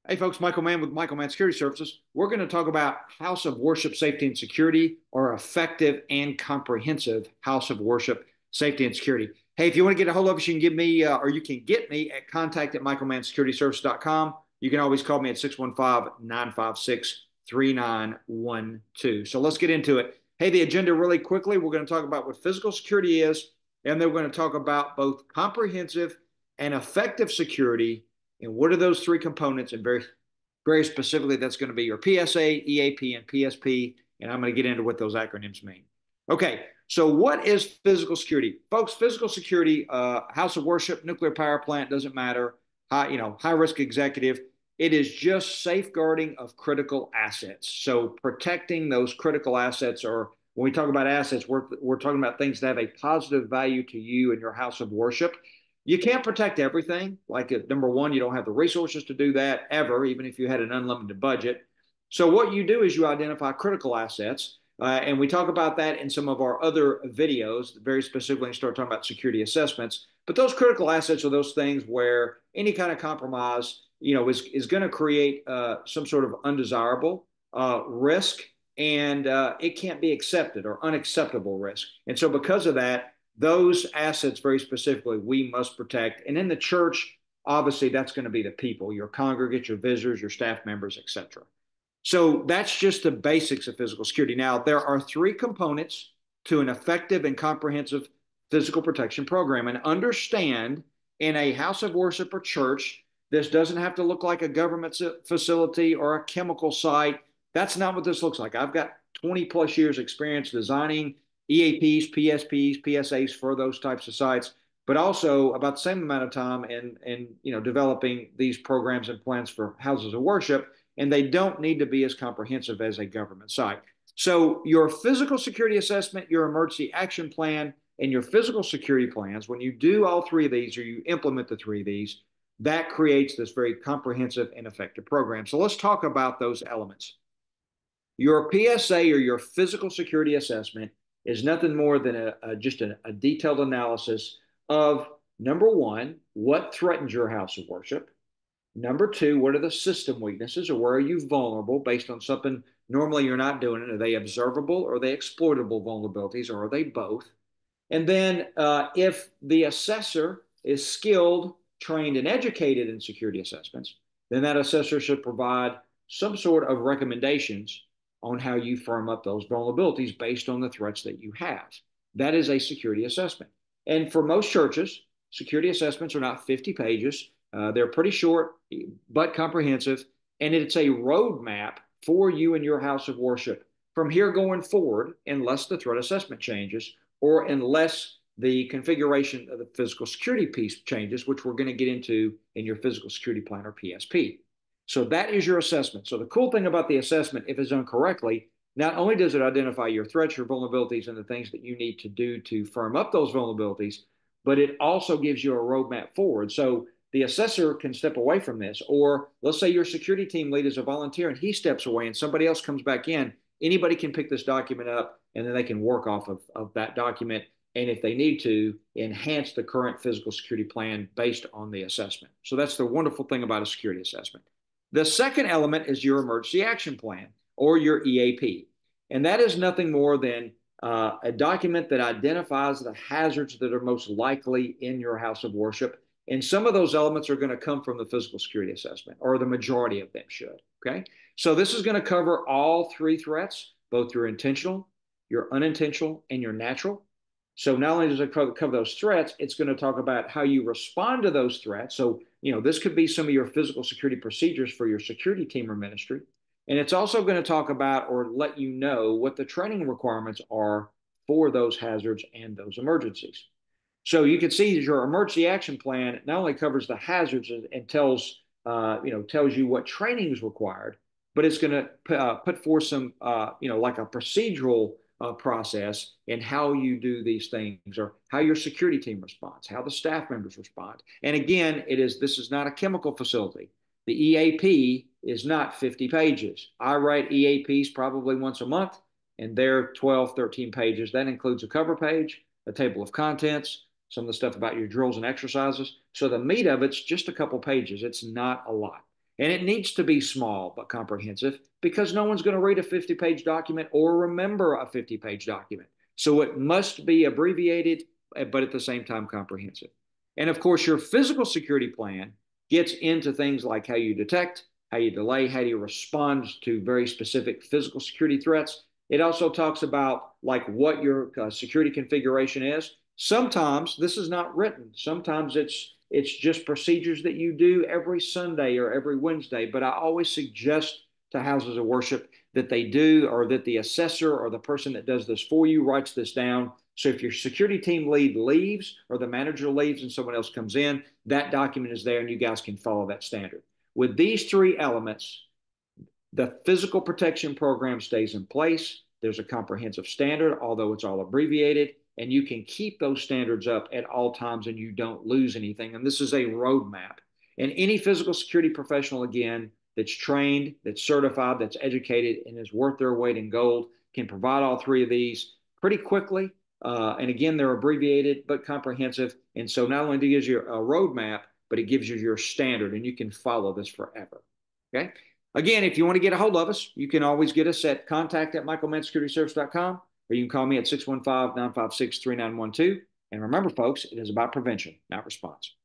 Hey folks, Michael Mann with Michael Mann Security Services. We're going to talk about House of Worship Safety and Security, or effective and comprehensive House of Worship Safety and Security. Hey, if you want to get a hold of us, you can give me, or you can get me at contact@michaelmannsecurityservice.com. You can always call me at 615-956-3912. So let's get into it. Hey, the agenda really quickly. We're going to talk about what physical security is, and then we're going to talk about both comprehensive and effective security, and what are those three components? And very specifically, that's going to be your PSA, EAP, and PSP. And I'm going to get into what those acronyms mean. Okay, so what is physical security? Folks, physical security, house of worship, nuclear power plant, doesn't matter, high risk executive. It is just safeguarding of critical assets. So protecting those critical assets, or when we talk about assets, we're talking about things that have a positive value to you and your house of worship. You can't protect everything. Like, number one, you don't have the resources to do that ever, even if you had an unlimited budget. So what you do is you identify critical assets, and we talk about that in some of our other videos, very specifically, and start talking about security assessments. But those critical assets are those things where any kind of compromise, is going to create some sort of undesirable risk, and it can't be accepted, or unacceptable risk. And so because of that, those assets very specifically we must protect. And in the church, obviously, that's going to be the people, your congregants, your visitors, your staff members, etc. So that's just the basics of physical security. Now, there are three components to an effective and comprehensive physical protection program. And understand, in a house of worship or church, this doesn't have to look like a government facility or a chemical site. That's not what this looks like. I've got 20 plus years experience designing EAPs, PSPs, PSAs for those types of sites, but also about the same amount of time in developing these programs and plans for houses of worship, and they don't need to be as comprehensive as a government site. So your physical security assessment, your emergency action plan, and your physical security plans, when you do all three of these, or you implement the three of these, that creates this very comprehensive and effective program. So let's talk about those elements. Your PSA, or your physical security assessment, is nothing more than just a detailed analysis of, number one, what threatens your house of worship. Number two, what are the system weaknesses, or where are you vulnerable based on something normally you're not doing it? Are they observable, or are they exploitable vulnerabilities, or are they both? And then if the assessor is skilled, trained, and educated in security assessments, then that assessor should provide some sort of recommendations on how you firm up those vulnerabilities based on the threats that you have. That is a security assessment. And for most churches, security assessments are not 50 pages. They're pretty short, but comprehensive. And it's a roadmap for you and your house of worship from here going forward, unless the threat assessment changes, or unless the configuration of the physical security piece changes, which we're going to get into in your physical security plan, or PSP. So that is your assessment. So the cool thing about the assessment, if it's done correctly, not only does it identify your threats, your vulnerabilities, and the things that you need to do to firm up those vulnerabilities, but it also gives you a roadmap forward. So the assessor can step away from this, or let's say your security team lead is a volunteer and he steps away and somebody else comes back in. Anybody can pick this document up, and then they can work off of that document, and if they need to, enhance the current physical security plan based on the assessment. So that's the wonderful thing about a security assessment. The second element is your emergency action plan, or your EAP. And that is nothing more than a document that identifies the hazards that are most likely in your house of worship. And some of those elements are going to come from the physical security assessment, or the majority of them should. Okay. So this is going to cover all three threats, both your intentional, your unintentional, and your natural. So not only does it cover those threats, it's going to talk about how you respond to those threats. So, this could be some of your physical security procedures for your security team or ministry. And it's also going to talk about, or let you know, what the training requirements are for those hazards and those emergencies. So you can see that your emergency action plan not only covers the hazards and tells you what training is required, but it's going to put forth some, like a procedural process in how you do these things, or how your security team responds, how the staff members respond. And again, this is not a chemical facility. The EAP is not 50 pages. I write EAPs probably once a month, and they're 12, 13 pages. That includes a cover page, a table of contents, some of the stuff about your drills and exercises. So the meat of it's just a couple pages. It's not a lot. And it needs to be small but comprehensive because no one's going to read a 50-page document or remember a 50-page document. So it must be abbreviated, but at the same time comprehensive. And of course, your physical security plan gets into things like how you detect, how you delay, how you respond to very specific physical security threats. It also talks about like what your security configuration is. Sometimes this is not written. Sometimes it's just procedures that you do every Sunday or every Wednesday. But I always suggest to houses of worship that they do, or that the assessor or the person that does this for you writes this down. So if your security team lead leaves or the manager leaves and someone else comes in, that document is there and you guys can follow that standard. With these three elements, the physical protection program stays in place. There's a comprehensive standard, although it's all abbreviated, and you can keep those standards up at all times and you don't lose anything. And this is a roadmap. And any physical security professional, again, that's trained, that's certified, that's educated, and is worth their weight in gold can provide all three of these pretty quickly. And again, they're abbreviated but comprehensive. And so not only gives you a roadmap, but it gives you your standard, and you can follow this forever. Okay. Again, if you want to get a hold of us, you can always get us at contact@michaelmannsecurityservice.com, or you can call me at 615-956-3912. And remember, folks, it is about prevention, not response.